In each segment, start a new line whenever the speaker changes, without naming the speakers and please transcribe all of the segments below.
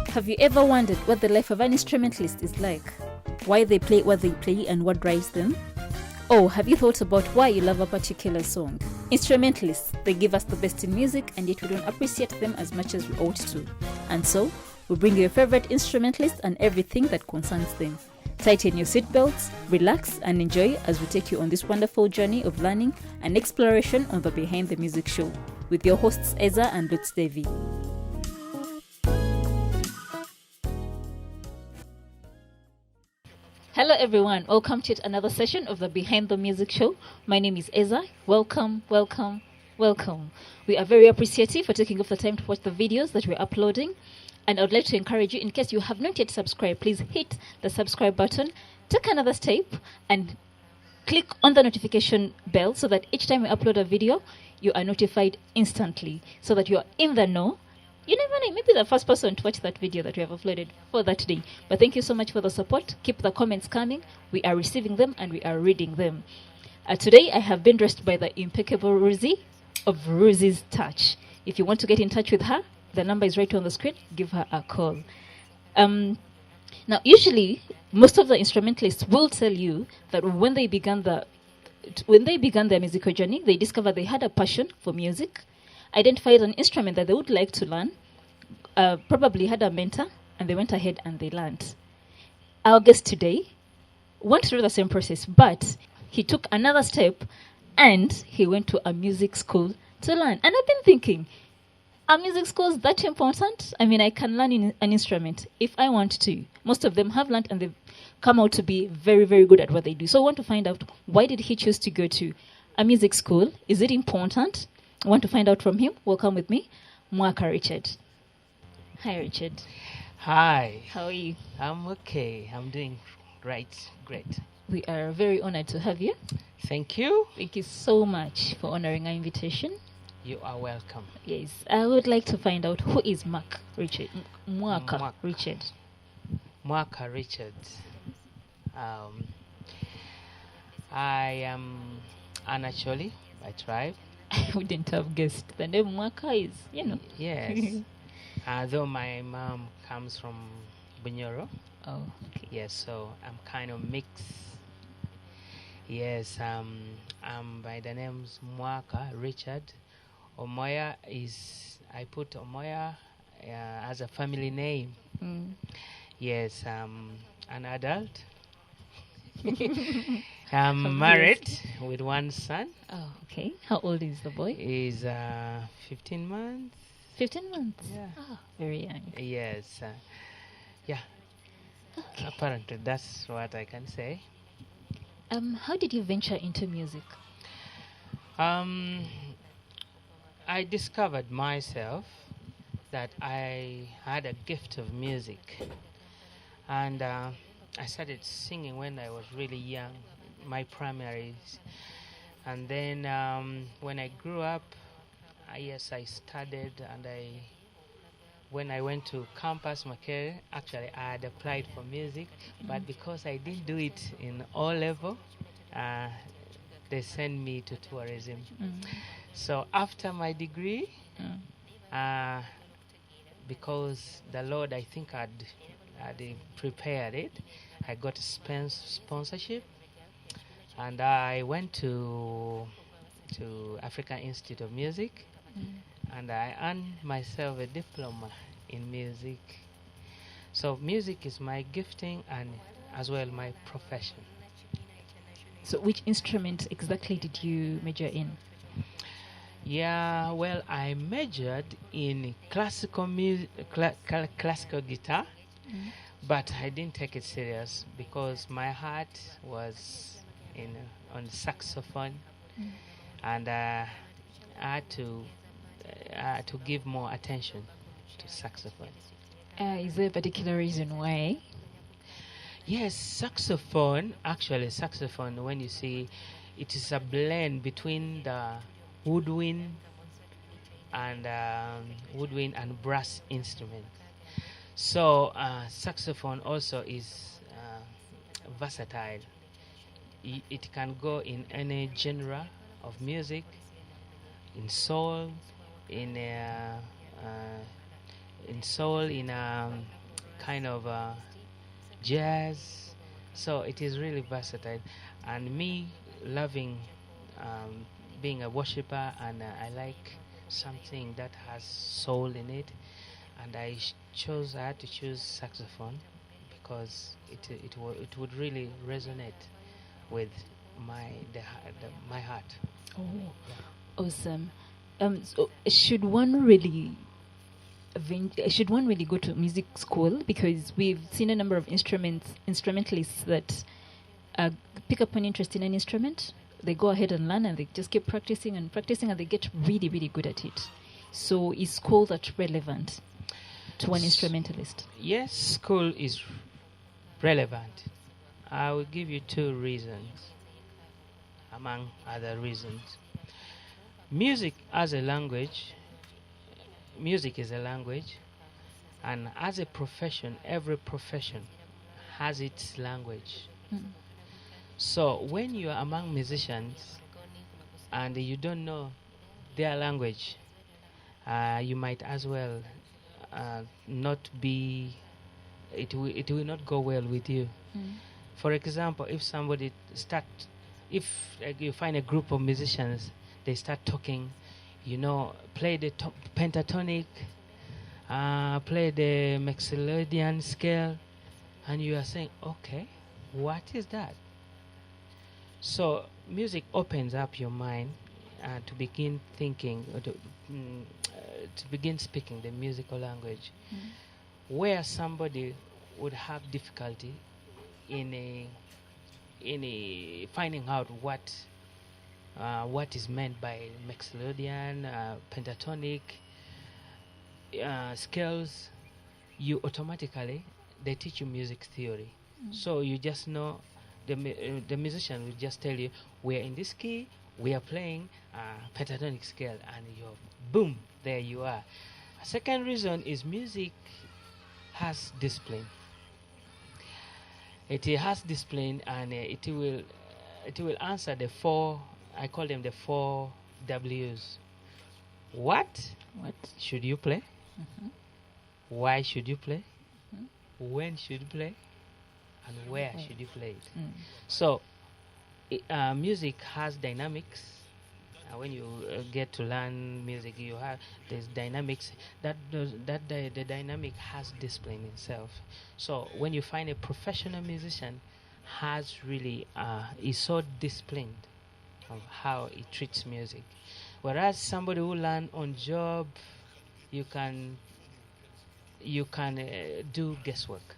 Have you ever wondered what the life of an instrumentalist is like? Why they play what they play and what drives them? Or have you thought about why you love a particular song? Instrumentalists, they give us the best in music, and yet we don't appreciate them as much as we ought to. And so, we bring you your favorite instrumentalist and everything that concerns them. Tighten your seatbelts, relax, and enjoy as we take you on this wonderful journey of learning and exploration on the Behind the Music Show with your hosts Eza and Lutz Devi. Hello everyone, welcome to another session of the Behind the Music Show. My name is Eza. Welcome. We are very appreciative for taking off the time to watch the videos that we're uploading. And I would like to encourage you, in case you have not yet subscribed, please hit the subscribe button, take another step, and click on the notification bell so that each time we upload a video, you are notified instantly, so that you are in the know. You never know, maybe the first person to watch that video that we have uploaded for that day. But thank you so much for the support. Keep the comments coming. We are receiving them and we are reading them. Today, I have been dressed by the impeccable Ruzi of Ruzi's Touch. If you want to get in touch with her, the number is right on the screen. Give her a call. Now, usually, most of the instrumentalists will tell you that when they began their musical journey, they discovered they had a passion for music, identified an instrument that they would like to learn, probably had a mentor, and they went ahead and they learned. Our guest today went through the same process, but he took another step and he went to a music school to learn. And I've been thinking, are music schools that important? I mean, I can learn an instrument if I want to. Most of them have learned and they've come out to be very, very good at what they do. So I want to find out, why did he choose to go to a music school? Is it important? I want to find out from him. Welcome with me, Mwaka Richard. Hi, Richard.
Hi.
How are you?
I'm okay. I'm doing great.
We are very honored to have you.
Thank you.
Thank you so much for honoring our invitation.
You are welcome.
Yes, I would like to find out, who is Richard? Mwaka Richard.
Mwaka Richard. I am Anacholi by tribe.
I wouldn't have guessed. The name Mwaka is,
Yes. Though my mom comes from Bunyoro.
Oh, okay.
Yes, so I'm kind of mixed. Yes, I'm by the names Mwaka Richard. Omoya I put Omoya as a family name. Yes, an adult. I'm married with one son.
Oh, okay. How old is the boy?
He's 15 months.
15 months?
Yeah.
Oh, very young.
Yes. Yeah.
Okay.
Apparently, that's what I can say.
How did you venture into music?
I discovered myself that I had a gift of music. And I started singing when I was really young, my primaries. And then when I grew up, I studied, and when I went to campus Makerere, actually I had applied for music, but because I didn't do it in O level, they sent me to tourism. So after my degree, because the Lord, I think, had prepared it, I got a sponsorship, and I went to African Institute of Music, and I earned myself a diploma in music. So music is my gifting and as well my profession.
So which instrument exactly did you major in?
Yeah, well, I majored in classical music, classical guitar, but I didn't take it serious because my heart was on saxophone, and I had to give more attention to saxophone.
Is there a particular reason why?
Yes, saxophone, when you see, it is a blend between the woodwind and brass instrument. So saxophone also is versatile. It can go in any genre of music, in soul, in kind of jazz. So it is really versatile. And me loving um, being a worshiper, and I like something that has soul in it, and I had to choose saxophone because it would really resonate with my heart.
Oh, awesome. So should one really go to music school? Because we've seen a number of instrumentalists that pick up an interest in an instrument, they go ahead and learn, and they just keep practicing and practicing, and they get really, really good at it. So is school that relevant to an instrumentalist?
Yes, school is relevant. I will give you two reasons, among other reasons. Music as a language, music is a language, and as a profession, every profession has its language.
Mm.
So when you are among musicians and you don't know their language, you might as well not be. It will not go well with you.
Mm.
For example, if you find a group of musicians, they start talking, play the pentatonic, play the Mixolydian scale, and you are saying, okay, what is that? So music opens up your mind to begin thinking, or to begin speaking the musical language, where somebody would have difficulty in finding out what is meant by Mixolydian, pentatonic scales. You automatically, they teach you music theory, so you just know. The musician will just tell you, we're in this key, we are playing pentatonic scale, and you're boom, there you are. A second reason is music has discipline. It has discipline, and it will answer the four. I call them the four W's. What should you play? Why should you play? When should you play? And where should you play it? So music has dynamics. When you get to learn music, there's dynamics. The dynamic has discipline itself. So when you find a professional musician has really is so disciplined of how he treats music, whereas somebody who learn on job, you can do guesswork.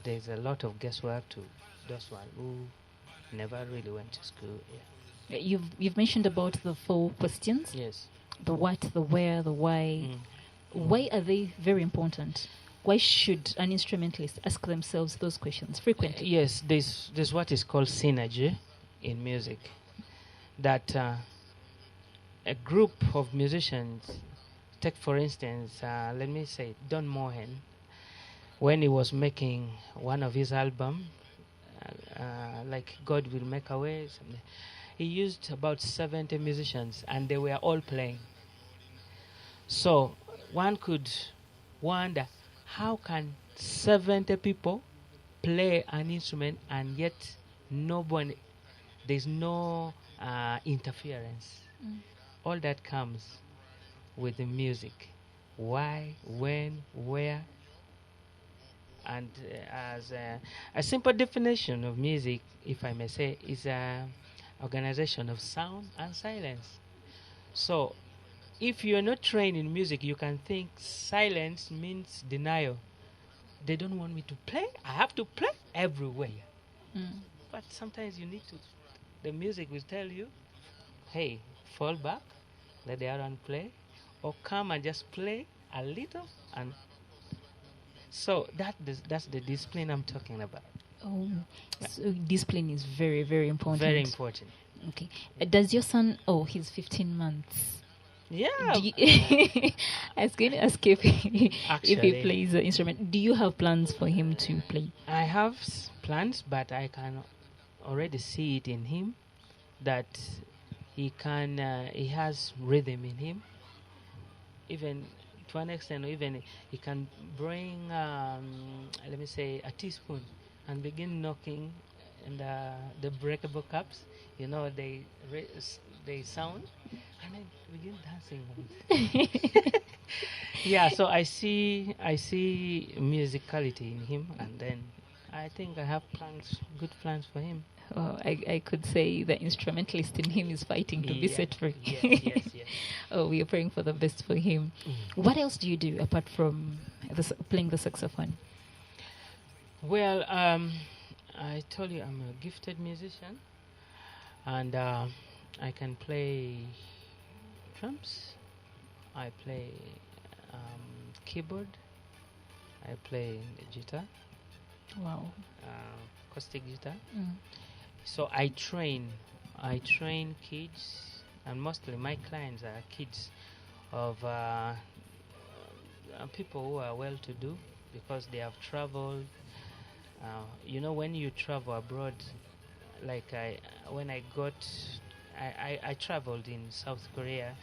There's a lot of guesswork to those one who never really went to school. Yeah.
You've mentioned about the four questions.
Yes.
The what, the where, the why. Why are they very important? Why should an instrumentalist ask themselves those questions frequently?
Yes, there's what is called synergy in music. That a group of musicians, take for instance, let me say Don Moen, when he was making one of his albums, like God Will Make a Way, he used about 70 musicians, and they were all playing. So one could wonder, how can 70 people play an instrument and yet there's no interference? All that comes with the music. Why, when, where? And as a simple definition of music, if I may say, is an organization of sound and silence. So if you're not trained in music, you can think silence means denial. They don't want me to play. I have to play everywhere. But sometimes the music will tell you, hey, fall back, let the other one play, or come and just play a little. And so that's the discipline I'm talking about.
Oh, so discipline is very, very important.
Very important.
Okay. Does your son? Oh, he's 15 months.
Yeah.
I was going to ask if he plays the instrument. Do you have plans for him to play?
I have plans, but I can already see it in him that he has rhythm in him. Even to an extent, even he can bring, let me say, a teaspoon and begin knocking and the breakable cups. You know, they sound, and I begin dancing. Yeah, so I see musicality in him, and then I think I have good plans for him.
I could say the instrumentalist in him is fighting to be
Yeah.
set free.
Yes.
Oh, we are praying for the best for him. What else do you do apart from playing the saxophone?
Well, I told you I'm a gifted musician, and I can play drums. I play keyboard. I play the guitar,
Wow.
acoustic guitar.
Mm.
So I train kids, and mostly my clients are kids of people who are well-to-do because they have traveled. When you travel abroad, like I traveled in South Korea,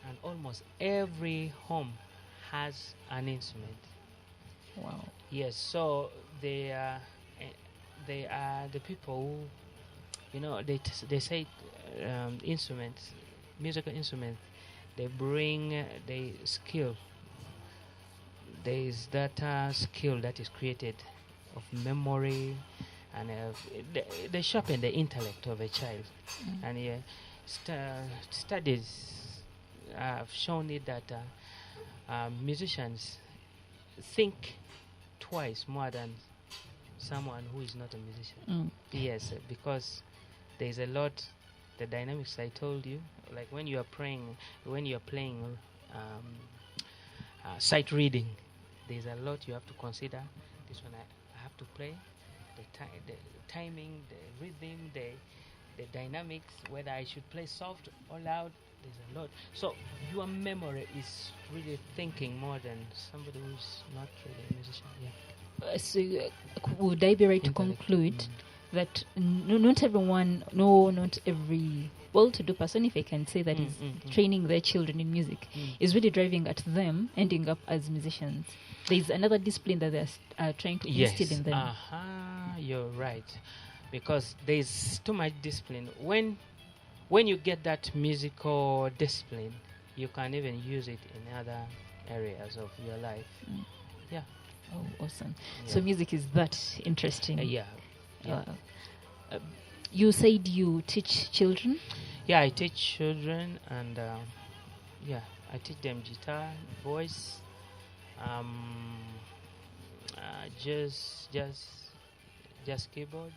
and almost every home has an instrument.
Wow.
Yes, so they are the people who, they say instruments, musical instruments, they bring the skill. There is that skill that is created of memory, and they sharpen the intellect of a child. And studies have shown it that musicians think twice more than someone who is not a musician. Yes, because there is a lot, the dynamics I told you, like when you are playing sight reading, there is a lot you have to consider. This one I have to play, the timing, the rhythm, the dynamics, whether I should play soft or loud. There's a lot. So your memory is really thinking more than somebody who's not really a musician. Yeah.
So would I be right to conclude that not every well-to-do person, if I can say that, is training their children in music, is really driving at them ending up as musicians? There is another discipline that they are trying to instill in them.
You're right, because there is too much discipline. When you get that musical discipline, you can even use it in other areas of your life. Yeah.
Oh, awesome. Yeah. So music is that interesting.
Yeah.
You said you teach children?
Yeah, I teach children, and I teach them guitar, voice, just keyboard,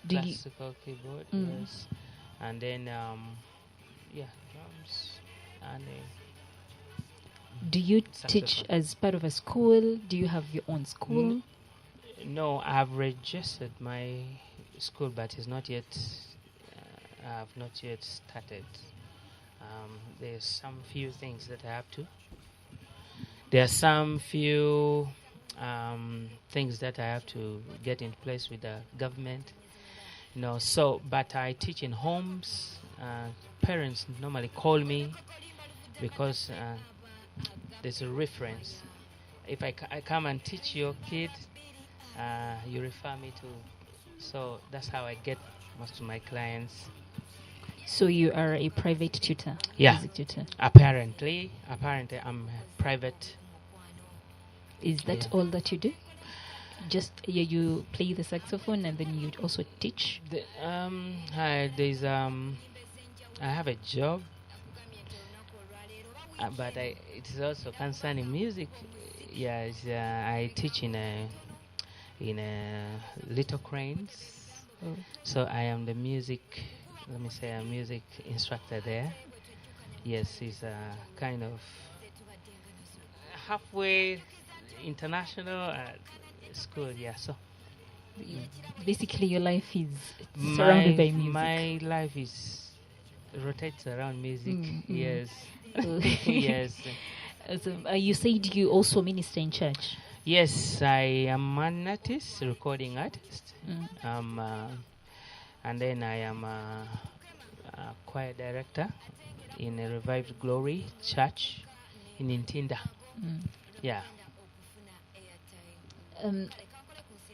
classical keyboard, yes, and then drums, and
do you
saxophone.
teach as part of a school? Do you have your own school?
No, I've registered my school, but it's not yet. I've not yet started. There's some few things that I have to. There are some few things that I have to get in place with the government. But I teach in homes. Parents normally call me because there's a reference. If I come and teach your kid, you refer me to. So that's how I get most of my clients.
So you are a private tutor?
Yeah.
Music tutor?
Apparently I'm private.
Is that all that you do? Just you play the saxophone and then you also teach?
I have a job, but it's also concerning music. Yes, I teach in a Little Cranes.
Oh.
So I am the music instructor there. Yes, it's a kind of halfway international school. Yeah, so
basically your life is surrounded by music.
My life rotates around music. Yes. Yes.
So, you said you also minister in church.
Yes, I am an artist, recording artist. And then I am a choir director in a Revived Glory Church in Intinda.
Mm.
Yeah.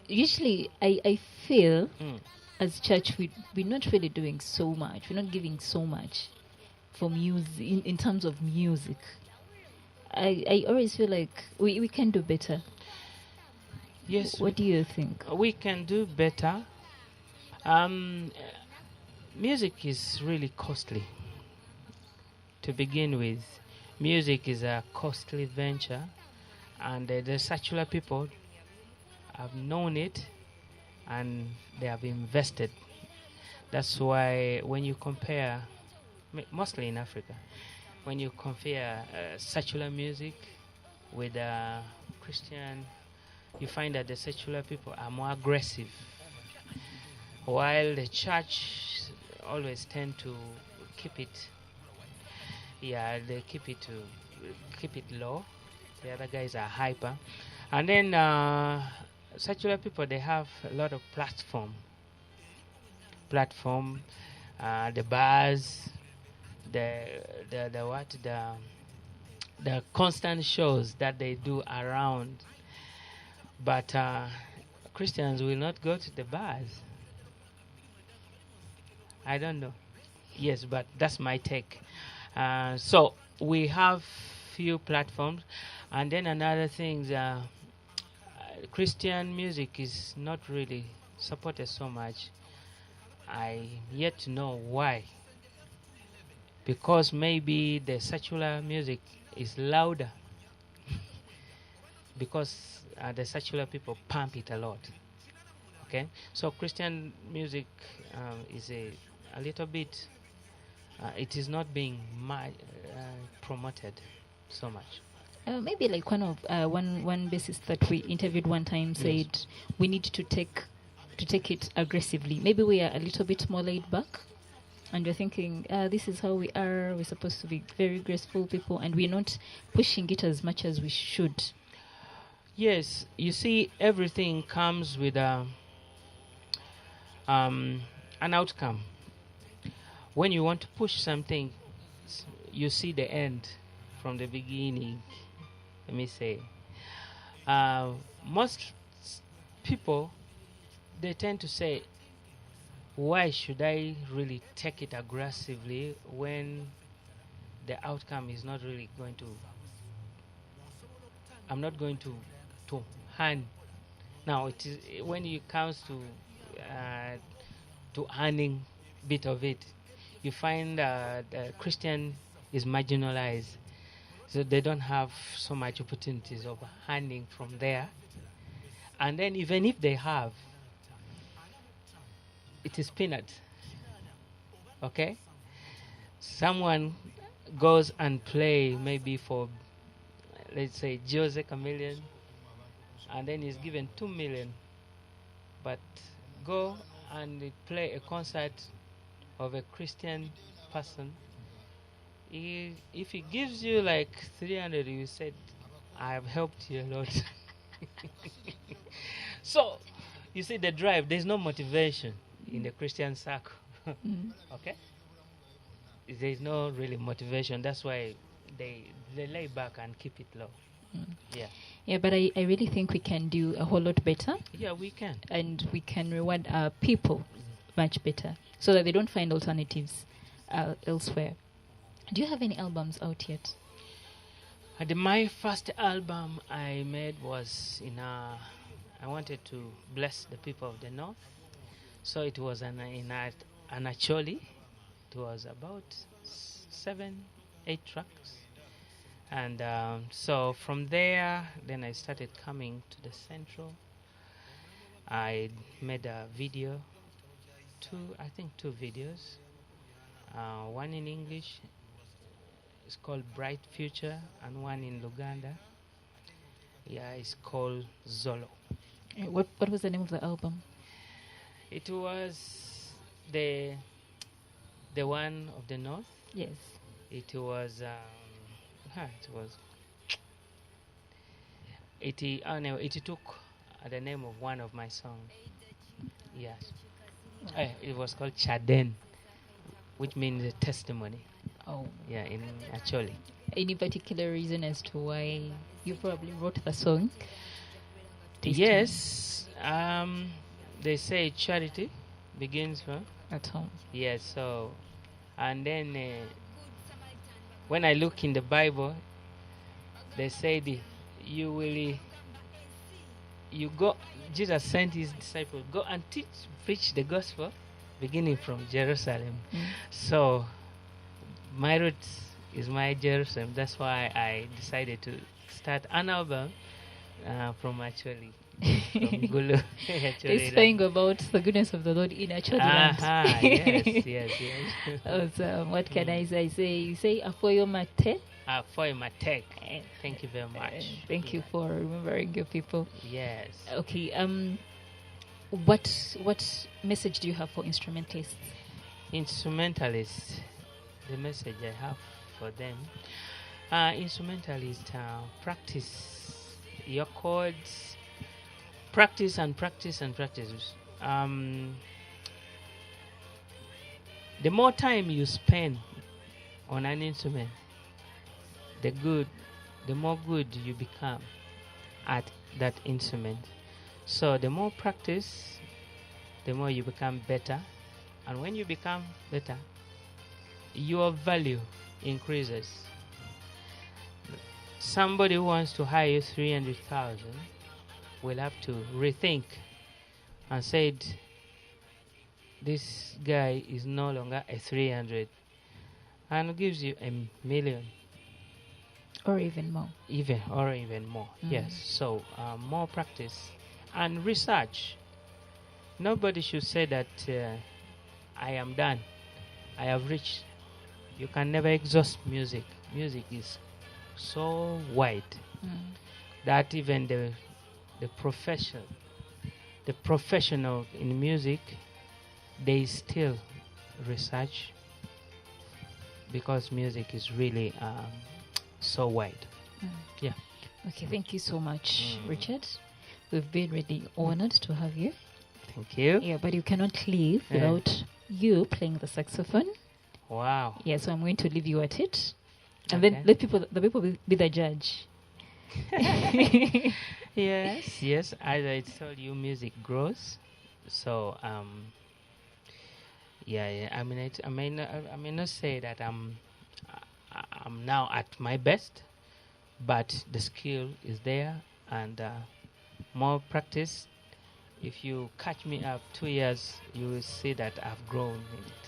Usually, I feel
Mm.
as church we're not really doing so much. We're not giving so much for music in terms of music. I always feel like we can do better.
Yes,
What do you think?
we can do better. Um, Music is really costly. To begin with, music is a costly venture, and the secular people have known it and they have invested. That's why when you compare, mostly in Africa, when you compare secular music with Christian, you find that the secular people are more aggressive, while the church always tend to keep it. Yeah, they keep it low. The other guys are hyper, and then secular people, they have a lot of platform, the bars, the what the constant shows that they do around. But Christians will not go to the bars. I don't know. Yes, but that's my take. So we have few platforms, and then another thing, Christian music is not really supported so much. I yet to know why. Because maybe the secular music is louder. Because the secular people pump it a lot. Okay, so Christian music is a little bit. It is not being promoted so much.
Maybe like one bassist that we interviewed one time said
Yes.
we need to take it aggressively. Maybe we are a little bit more laid back, and you're thinking this is how we are. We're supposed to be very graceful people, and we're not pushing it as much as we should.
Yes, you see, everything comes with an outcome. When you want to push something, you see the end from the beginning. Let me say, most people, they tend to say, why should I really take it aggressively when the outcome is not really going to, I'm not going to hand. Now it is when it comes to earning bit of it, you find the Christian is marginalized, so they don't have so much opportunities of earning from there. And then even if they have, it is peanut. Okay, someone goes and play maybe for, let's say, Jose Chameleon, and then he's given 2 million, but go and play a concert of a Christian person. If he gives you like 300, you said, I have helped you a lot. So you see the drive, there's no motivation in the Christian circle. Okay, there's no really motivation. That's why they lay back and keep it low. Yeah.
Yeah, but I really think we can do a whole lot better,
Yeah, we can.
and we can reward our people much better so that they don't find alternatives elsewhere. Do you have any albums out yet?
My first album I made was I wanted to bless the people of the North. So it was an Acholi. It was about 7, 8 tracks. And so from there, then I started coming to the Central. I made a video, I think two videos. One in English, it's called Bright Future, and one in Luganda, yeah, it's called Zolo.
What was the name of the album?
It was the one of the North.
Yes.
It was it took the name of one of my songs. Yes. It was called Chaden, which means testimony.
Oh.
Yeah, in actually.
Any particular reason as to why you probably wrote the song?
Yes, they say charity begins from
At home.
yes. So, and then when I look in the Bible, they say you will you go. Jesus sent his disciples go and preach the gospel, beginning from Jerusalem. So my roots is my Jerusalem. That's why I decided to start an album from actually from Gulu.
It's saying about the goodness of the Lord in a church land.
Yes.
Awesome. What can I say? You say Afoyo Mate.
For my tech. Thank you very much.
Thank you for remembering your people.
Yes.
Okay. What message do you have for instrumentalists?
Instrumentalists, the message I have for them. Instrumentalists, practice your chords. Practice and practice and practice. The more time you spend on an instrument, the more good you become at that instrument. So the more practice, the more you become better. And when you become better, your value increases. Somebody who wants to hire you 300,000 will have to rethink and said, this guy is no longer a 300 and gives you a million.
Or even more.
Even more. Yes. So more practice and research. Nobody should say that I am done. I have reached. You can never exhaust music. Music is so wide that even the professional in music, they still research because music is really so wide. Yeah.
Okay, thank you so much, Richard. We've been really honored to have you.
Thank you.
Yeah, but you cannot leave without you playing the saxophone.
Wow.
Yeah, so I'm going to leave you at it. And then let the people be the judge.
Yes. As I told you, music grows. So I may not say that I'm now at my best, but the skill is there, and more practice. If you catch me up 2 years, you will see that I've grown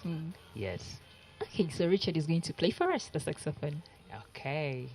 in it. Yes.
Okay, so Richard is going to play for us the saxophone.
Okay.